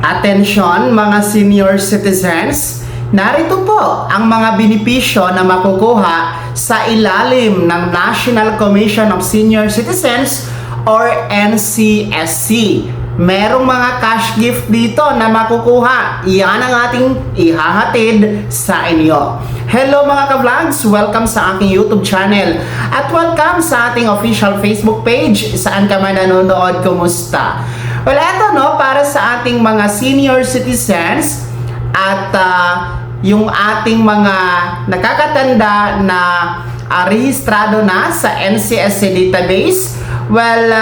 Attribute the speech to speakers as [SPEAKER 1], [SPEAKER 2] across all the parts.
[SPEAKER 1] Atensyon mga senior citizens, narito po ang mga benepisyo na makukuha sa ilalim ng National Commission of Senior Citizens or NCSC. Merong mga cash gift dito na makukuha. Iyan ang ating ihahatid sa inyo. Hello mga ka-vlogs! Welcome sa aking YouTube channel at welcome sa ating official Facebook page. Saan ka man nanonood, kumusta? Well, eto para sa ating mga senior citizens at yung ating mga nakakatanda na rehistrado na sa NCSC database. Well,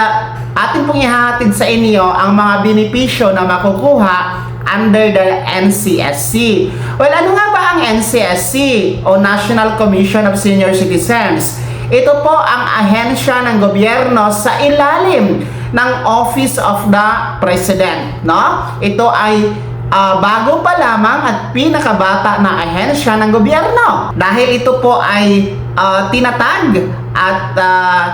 [SPEAKER 1] atin pong ihahatid sa inyo ang mga benepisyo na makukuha under the NCSC. Well, ano nga ba ang NCSC o National Commission of Senior Citizens? Ito po ang ahensya ng gobyerno sa ilalim ng Office of the President, no? Ito ay bago pa lamang at pinakabata na ahensya ng gobyerno dahil ito po ay tinatag at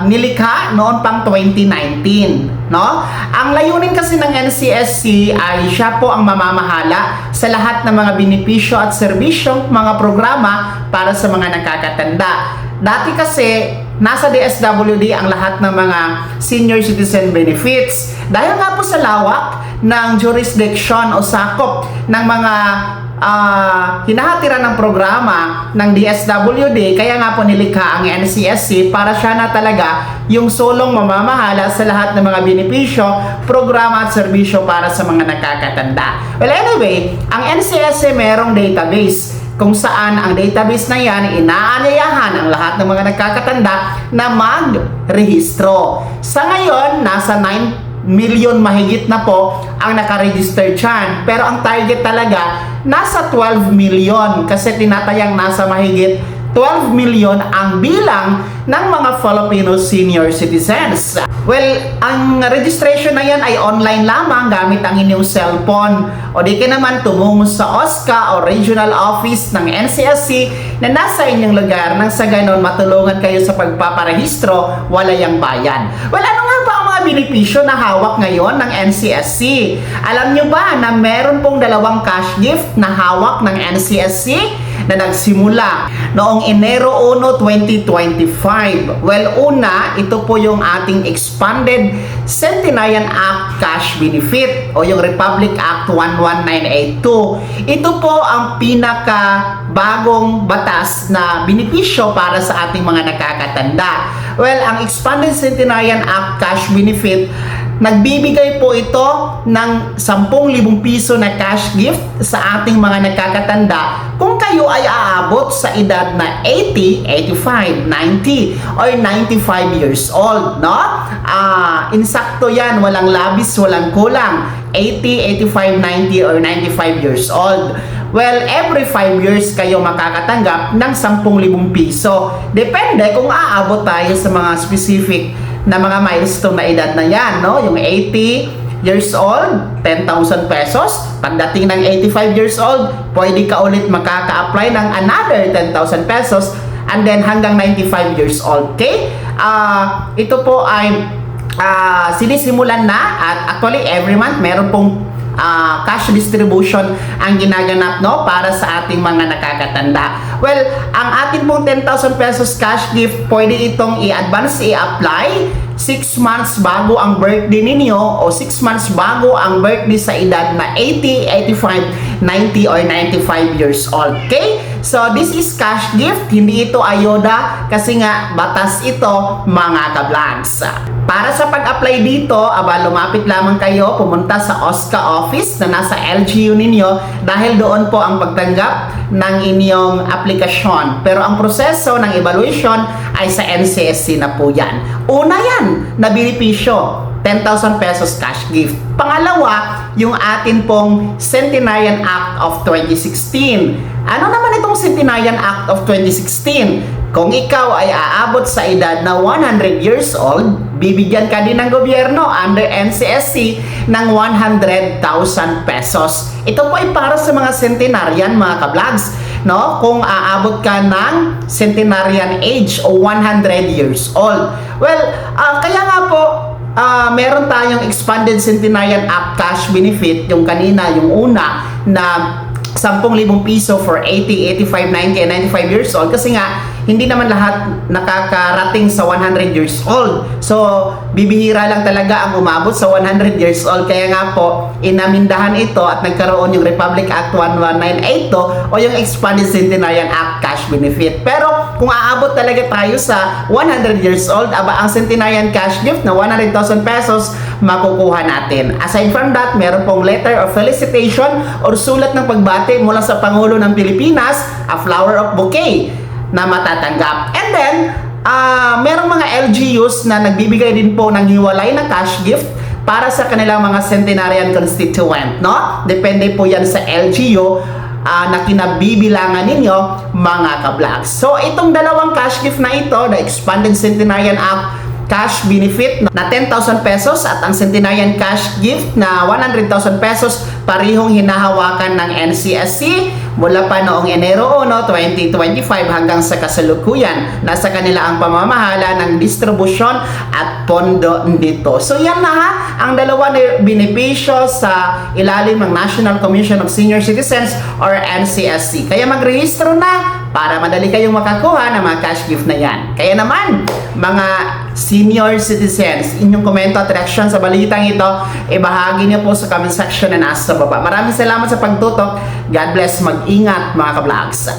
[SPEAKER 1] nilikha noon pang 2019, no? Ang layunin kasi ng NCSC ay siya po ang mamamahala sa lahat ng mga benepisyo at serbisyong mga programa para sa mga nakakatanda. Dati kasi nasa DSWD ang lahat ng mga senior citizen benefits dahil nga po sa lawak ng jurisdiction o sakop ng mga hinahatiran ng programa ng DSWD, kaya nga po nilikha ang NCSC para siya na talaga yung sulong mamamahala sa lahat ng mga benepisyo, programa at serbisyo para sa mga nakakatanda. Well, anyway, ang NCSC merong database kung saan ang database na yan inaanyayahan ang lahat ng mga nagkakatanda na mag-rehistro. Sa ngayon, nasa 9 million mahigit na po ang nakaregister dyan. Pero ang target talaga, nasa 12 million kasi tinatayang nasa mahigit 12 million ang bilang ng mga Filipino senior citizens. Well, ang registration na yan ay online lamang gamit ang inyong cellphone o di ka naman tumungo sa OSCA o regional office ng NCSC na nasa inyong lugar nang sa ganon matulungan kayo sa pagpaparehistro walayang bayan. Well, ano nga ba ang mga benepisyo na hawak ngayon ng NCSC? Alam nyo ba na meron pong dalawang cash gift na hawak ng NCSC na nagsimula noong Enero 1, 2025. Well, una, ito po yung ating Expanded Centenarian Act Cash Benefit o yung Republic Act 11982. Ito po ang pinaka-bagong batas na benepisyo para sa ating mga nakakatanda. Well, ang Expanded Centenarian Act Cash Benefit, nagbibigay po ito ng 10,000 piso na cash gift sa ating mga nakakatanda kung kayo ay aabot sa edad na 80, 85, 90 or 95 years old, no? Insakto yan, walang labis, walang kulang. 80, 85, 90 or 95 years old. Well, every 5 years kayo makakatanggap ng 10,000 piso. Depende kung aabot tayo sa mga specific na mga milestone na edad na yan, no? Yung 80 years old, 10,000 pesos. Pagdating ng 85 years old, pwede ka ulit makaka-apply ng another 10,000 pesos and then hanggang 95 years old, okay? Ito po ay sinisimulan na at actually every month meron pong cash distribution ang ginaganap, no, para sa ating mga nakakatanda. Well, ang ating pong 10,000 pesos cash gift, pwede itong i-advance, i-apply 6 months bago ang birthday ninyo o 6 months bago ang birthday sa edad na 80, 85, 90 or 95 years old. Okay? So, this is cash gift. Hindi ito ayuda kasi nga batas ito, mga ka-vlogs. Para sa pag-apply dito, lumapit lamang kayo, pumunta sa OSCA office na nasa LGU ninyo dahil doon po ang pagtanggap ng inyong aplikasyon. Pero ang proseso ng evaluation ay sa NCSC na po yan. Una yan na benepisyo, 10,000 pesos cash gift. Pangalawa, yung atin pong Centenarian Act of 2016. Ano naman itong Centenarian Act of 2016? Kung ikaw ay aabot sa edad na 100 years old, bibigyan ka din ng gobyerno under NCSC ng 100,000 pesos. Ito po ay para sa mga centenarian, mga ka-vlogs, no? Kung aabot ka ng centenarian age o 100 years old. Well, kaya nga po, meron tayong Expanded Centenarian Act cash benefit, yung kanina, yung una na 10,000 piso for 80, 85, 90, and 95 years old kasi nga hindi naman lahat nakakarating sa 100 years old. So, bibihira lang talaga ang umabot sa 100 years old. Kaya nga po, inamindahan ito at nagkaroon yung Republic Act 11982 o yung Expanded Centenarian Act cash benefit. Pero, kung aabot talaga tayo sa 100 years old, ang Centenarian cash gift na 100,000 pesos, makukuha natin. Aside from that, meron pong letter of felicitation or sulat ng pagbati mula sa Pangulo ng Pilipinas, a flower of bouquet na matatanggap. And then, merong mga LGUs na nagbibigay din po ng hiwalay na cash gift para sa kanilang mga centenarian constituent, no? Depende po yan sa LGU na kinabibilangan ninyo, mga ka-vlogs. So, itong dalawang cash gift na ito, the Expanded Centenarian Act cash benefit na 10,000 pesos at ang Centenarian cash gift na 100,000 pesos, parihong hinahawakan ng NCSC mula pa noong Enero 1, 2025 hanggang sa kasalukuyan. Nasa kanila ang pamamahala ng distribusyon at pondo dito. So yan na ha, ang dalawa na benepisyo sa ilalim ng National Commission of Senior Citizens or NCSC. Kaya magrehistro na para madali kayong makakuha ng mga cash gift na yan. Kaya naman, mga senior citizens, inyong komento at reaksyon sa balitang ito, ibahagi niyo po sa comment section na nasa baba. Maraming salamat sa pagtutok. God bless. Mag-ingat mga ka-vlogs.